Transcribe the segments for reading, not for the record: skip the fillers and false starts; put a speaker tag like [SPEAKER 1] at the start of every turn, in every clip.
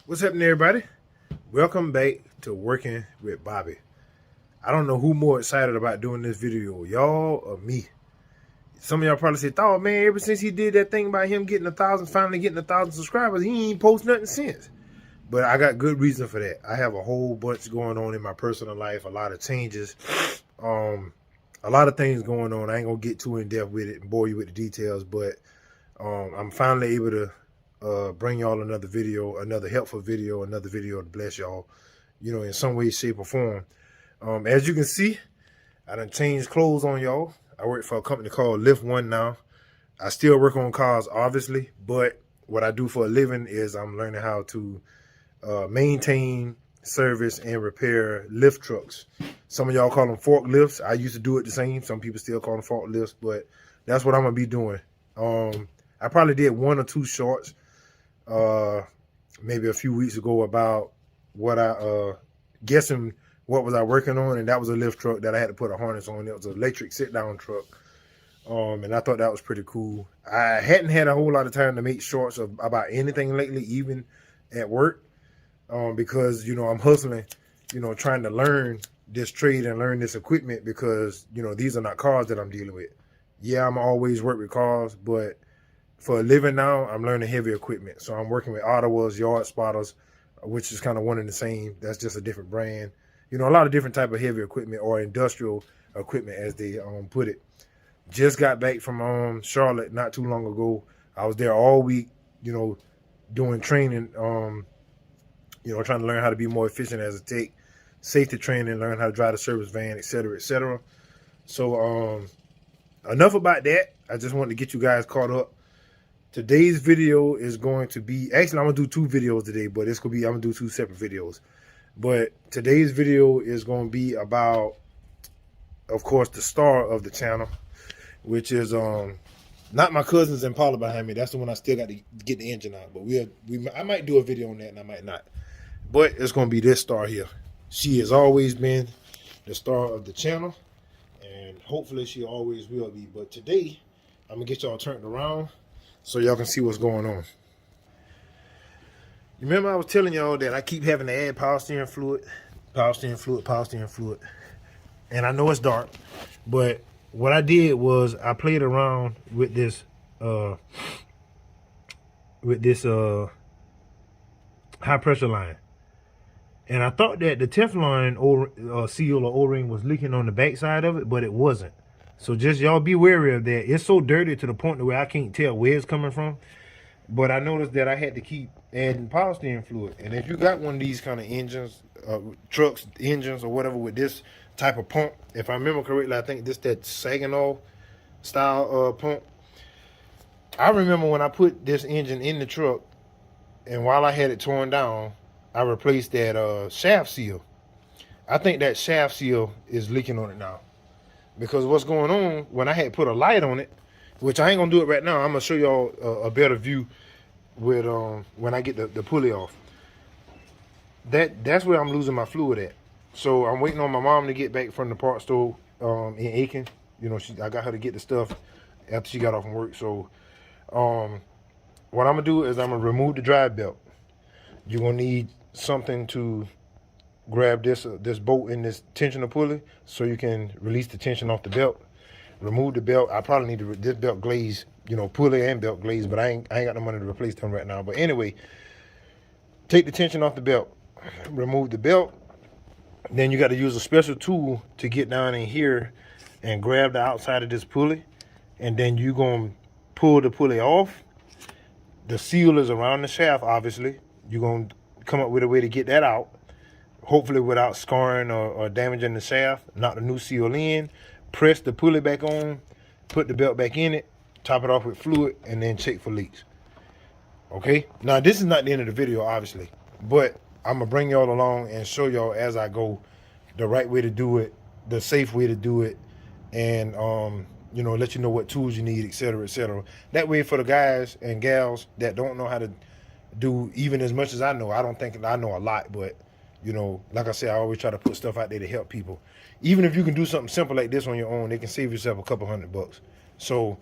[SPEAKER 1] What's happening, everybody? Welcome back to Working with Bobby. I don't know who more excited about doing this video, y'all or me. Some of y'all probably said, "Oh man, ever since he did that thing about him getting finally getting 1,000 subscribers, he ain't post nothing since." But I got good reason for that. I have a whole bunch going on in my personal life, a lot of changes, a lot of things going on. I ain't gonna get too in depth with it and bore you with the details, but I'm finally able to bring y'all another video, another helpful video, another video to bless y'all, in some way, shape, or form. As you can see, I done changed clothes on y'all. I work for a company called Lift One now. I still work on cars, obviously, but what I do for a living is I'm learning how to maintain, service, and repair lift trucks. Some of y'all call them forklifts. I used to do it the same. Some people still call them forklifts, but that's what I'm gonna be doing. I probably did 1 or 2 shorts maybe a few weeks ago about what guessing what was I working on, and that was a lift truck that I had to put a harness on. It was an electric sit-down truck, and I thought that was pretty cool. I hadn't had a whole lot of time to make shorts about anything lately, even at work, because I'm hustling, trying to learn this trade and learn this equipment, because these are not cars that I'm dealing with. Yeah, I'm always work with cars, but for a living now, I'm learning heavy equipment. So I'm working with Ottawa's yard spotters, which is kind of one and the same. That's just a different brand. A lot of different type of heavy equipment, or industrial equipment, as they put it. Just got back from Charlotte not too long ago. I was there all week, doing training, trying to learn how to be more efficient as a tech, safety training, learn how to drive the service van, etc., etc. So enough about that. I just wanted to get you guys caught up. Today's video is going to be, actually I'm gonna do 2 videos today, but I'm gonna do 2 separate videos. But today's video is going to be about, of course, the star of the channel, which is not my cousin's Impala behind me. That's the one I still got to get the engine out. But I might do a video on that, and I might not. But it's going to be this star here. She has always been the star of the channel, and hopefully she always will be. But today, I'm going to get y'all turned around so y'all can see what's going on. You remember I was telling y'all that I keep having to add power steering fluid. And I know it's dark, but what I did was I played around with this high pressure line. And I thought that the Teflon seal or O-ring was leaking on the back side of it, but it wasn't. So just y'all be wary of that. It's so dirty to the point where I can't tell where it's coming from. But I noticed that I had to keep adding power steering fluid. And if you got one of these kind of engines, trucks, engines, or whatever with this type of pump, if I remember correctly, I think this that Saginaw style pump. I remember when I put this engine in the truck, and while I had it torn down, I replaced that shaft seal. I think that shaft seal is leaking on it now. Because what's going on, when I had put a light on it, which I ain't gonna do it right now. I'm gonna show y'all a better view with when I get the pulley off. That's where I'm losing my fluid at. So I'm waiting on my mom to get back from the parts store in Aiken. I got her to get the stuff after she got off from work. So what I'm gonna do is I'm gonna remove the drive belt. You're gonna need something to grab this bolt in this tensioner pulley so you can release the tension off the belt. Remove the belt. I probably need this belt glaze, pulley and belt glaze, but I ain't got no money to replace them right now. But anyway, take the tension off the belt, remove the belt. Then you got to use a special tool to get down in here and grab the outside of this pulley, and then you're gonna pull the pulley off. The seal is around the shaft, obviously. You're gonna come up with a way to get that out, hopefully without scarring or damaging the shaft. Knock the new seal in. Press the pulley back on, put the belt back in it, top it off with fluid, and then check for leaks. Okay? Now, this is not the end of the video, obviously, but I'm going to bring y'all along and show y'all as I go the right way to do it, the safe way to do it, and, let you know what tools you need, etc., etc. That way, for the guys and gals that don't know how to do even as much as I know, I don't think I know a lot, but like I said, I always try to put stuff out there to help people. Even if you can do something simple like this on your own, it can save yourself a couple $100. So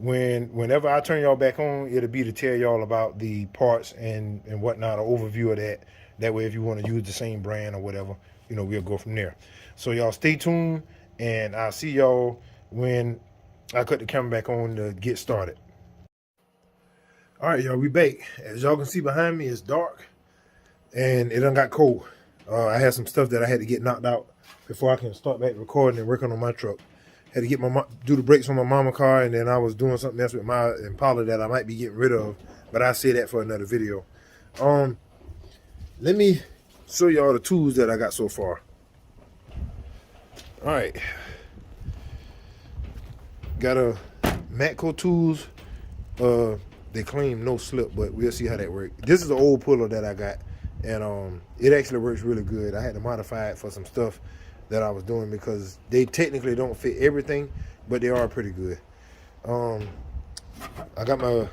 [SPEAKER 1] whenever I turn y'all back on, it'll be to tell y'all about the parts and whatnot, an overview of that. That way, if you want to use the same brand or whatever, you know, we'll go from there. So y'all stay tuned, and I'll see y'all when I cut the camera back on to get started. All right, y'all, we back. As y'all can see behind me, it's dark, and it done got cold. I had some stuff that I had to get knocked out before I can start back recording and working on my truck. Had to get do the brakes on my mama car, and then I was doing something else with my Impala that I might be getting rid of, but I'll say that for another video. Let me show y'all the tools that I got so far. All right, got a Matco tools. They claim no slip, but we'll see how that works. This is an old puller that I got, and it actually works really good. I had to modify it for some stuff that I was doing because they technically don't fit everything, but they are pretty good. I got my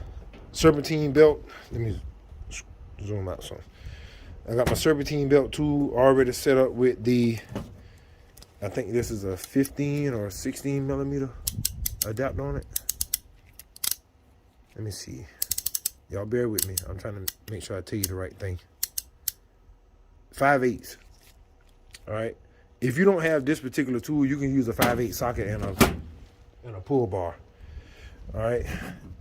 [SPEAKER 1] serpentine belt. Let me zoom out some. I got my serpentine belt tool already set up with the, I think this is a 15 or 16 millimeter adapter on it. Let me see. Y'all bear with me. I'm trying to make sure I tell you the right thing. 5/8. All right. If you don't have this particular tool, you can use a 5/8 socket and a pull bar. All right,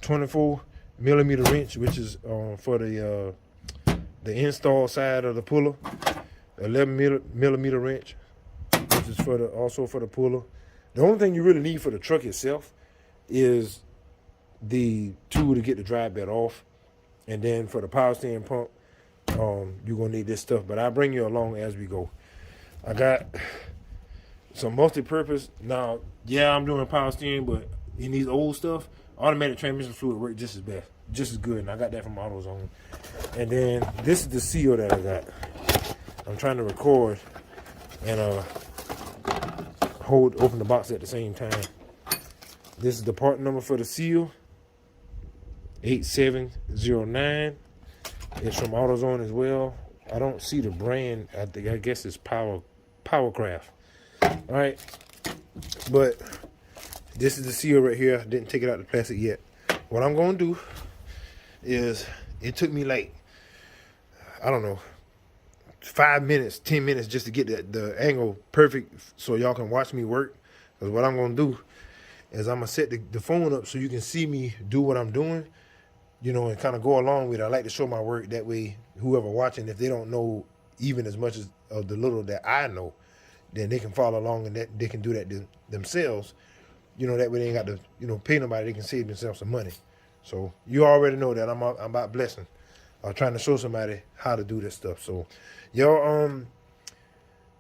[SPEAKER 1] 24 millimeter wrench, which is for the install side of the puller. 11 millimeter wrench, which is also for the puller. The only thing you really need for the truck itself is the tool to get the drive bed off, and then for the power steering pump, you're gonna need this stuff. But I'll bring you along as we go. I got some multi-purpose. Now, yeah, I'm doing power steering, but in these old stuff, automatic transmission fluid works just as good. And I got that from AutoZone. And then this is the seal that I got. I'm trying to record and open the box at the same time. This is the part number for the seal, 8709. It's from AutoZone as well. I don't see the brand. I guess it's Powercraft. All right, but this is the seal right here. I didn't take it out of the plastic yet. What I'm gonna do is, it took me like, I don't know, 5 minutes, 10 minutes just to get the angle perfect so y'all can watch me work. Because what I'm gonna do is I'm gonna set the phone up so you can see me do what I'm doing, you know, and kind of go along with it. I like to show my work, that way whoever watching, if they don't know even as much as of the little that I know, then they can follow along, and that they can do that themselves. You know, that way they ain't got to, you know, pay nobody. They can save themselves some money. So you already know that I'm about blessing. I'm trying to show somebody how to do this stuff. So y'all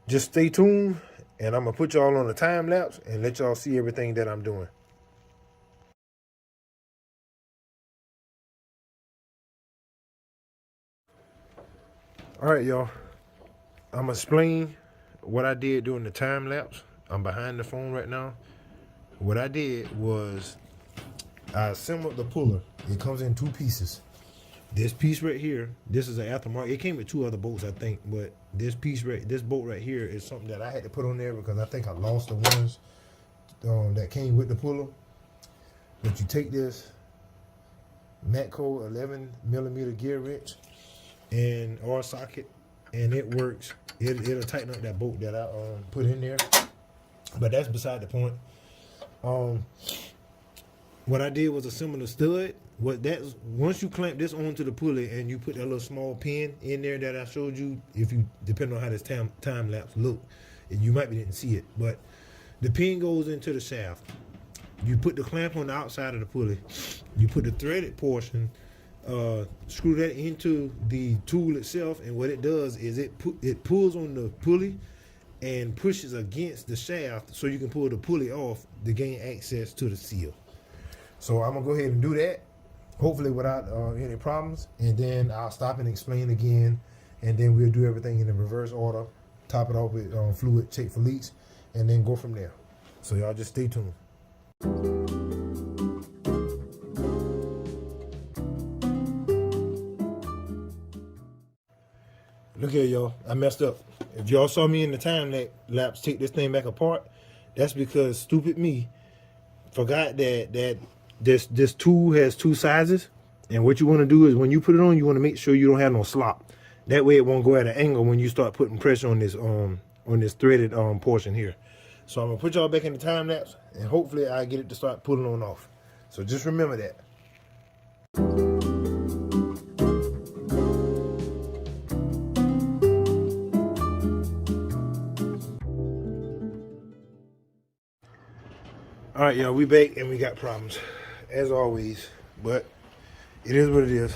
[SPEAKER 1] just stay tuned, and I'm gonna put y'all on a time lapse and let y'all see everything that I'm doing. All right, y'all. I'm gonna explain what I did during the time lapse. I'm behind the phone right now. What I did was I assembled the puller. It comes in two pieces. This piece right here, this is an aftermarket. It came with two other bolts, I think, but this bolt right here is something that I had to put on there because I think I lost the ones that came with the puller. But you take this Matco 11 millimeter gear wrench or socket, and it works. It'll tighten up that bolt that I put in there, but that's beside the point. What I did was assemble the stud. Once you clamp this onto the pulley and you put that little small pin in there that I showed you, if you depending on how this time lapse look, and you might didn't see it, but the pin goes into the shaft. You put the clamp on the outside of the pulley. You put the threaded portion, screw that into the tool itself, and what it does is it pulls on the pulley and pushes against the shaft so you can pull the pulley off to gain access to the seal. So I'm gonna go ahead and do that, hopefully without any problems, and then I'll stop and explain again, and then we'll do everything in the reverse order, top it off with fluid, check for leaks, and then go from there. So y'all just stay tuned. Look here, y'all. I messed up. If y'all saw me in the time lapse take this thing back apart, that's because stupid me forgot that This tool has two sizes, and what you want to do is when you put it on, you want to make sure you don't have no slop. That way it won't go at an angle when you start putting pressure on this threaded portion here. So I'm gonna put y'all back in the time lapse, and hopefully I get it to start pulling on off. So just remember that. All right, y'all, we back and we got problems, as always, but it is what it is.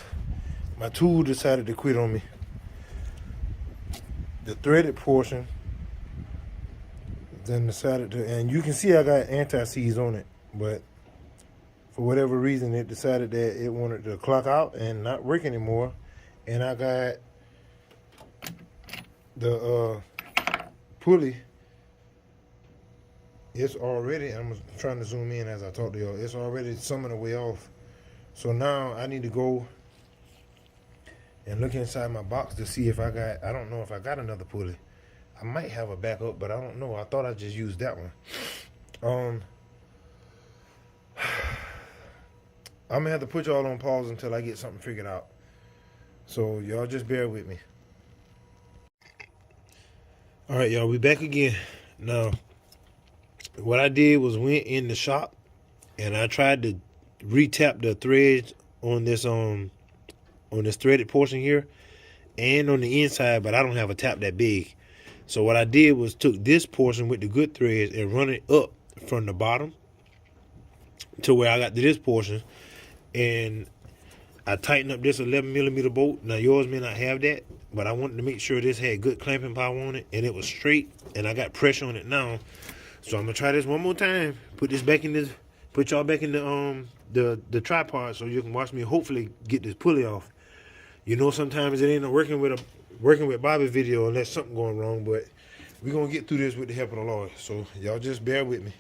[SPEAKER 1] My tool decided to quit on me. The threaded portion then decided to, and you can see I got anti-seize on it, but for whatever reason, it decided that it wanted to clock out and not work anymore. And I got the pulley. It's already, I'm trying to zoom in as I talk to y'all, it's already some of the way off. So now I need to go and look inside my box to see if I got, I don't know if I got another pulley. I might have a backup, but I don't know. I thought I just used that one. I'm gonna have to put y'all on pause until I get something figured out. So y'all just bear with me. All right, y'all, we back again. Now, what I did was went in the shop and I tried to re-tap the threads on this threaded portion here and on the inside, but I don't have a tap that big. So what I did was took this portion with the good threads and run it up from the bottom to where I got to this portion, and I tightened up this 11mm bolt. Now yours may not have that, but I wanted to make sure this had good clamping power on it and it was straight, and I got pressure on it now. So I'm gonna try this one more time. Put this back in this. Put y'all back in the tripod so you can watch me hopefully get this pulley off. You know, sometimes it ain't a working with Bobby video unless something going wrong, but we're gonna get through this with the help of the Lord. So y'all just bear with me.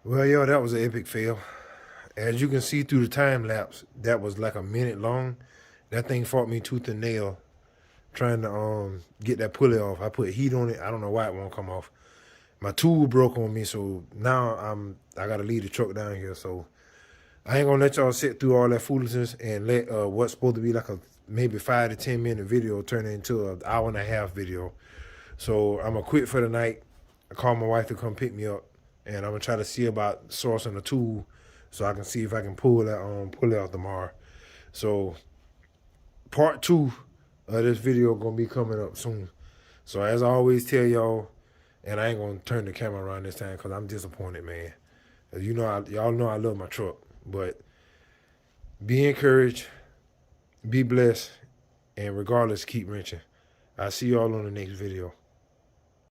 [SPEAKER 1] Well, yo, that was an epic fail. As you can see through the time lapse, that was like a minute long. That thing fought me tooth and nail trying to get that pulley off. I put heat on it. I don't know why it won't come off. My tool broke on me, so now I gotta leave the truck down here. So I ain't gonna let y'all sit through all that foolishness and let what's supposed to be like a maybe 5 to 10 minute video turn into an hour-and-a-half video. So I'm gonna quit for the night. I called my wife to come pick me up, and I'm gonna try to see about sourcing a tool so I can see if I can pull that pulley off tomorrow. So part 2 of this video gonna be coming up soon. So as I always tell y'all, and I ain't gonna turn the camera around this time because I'm disappointed, man. As you know, y'all know I love my truck, but be encouraged, be blessed, and regardless, keep wrenching. I'll see y'all on the next video.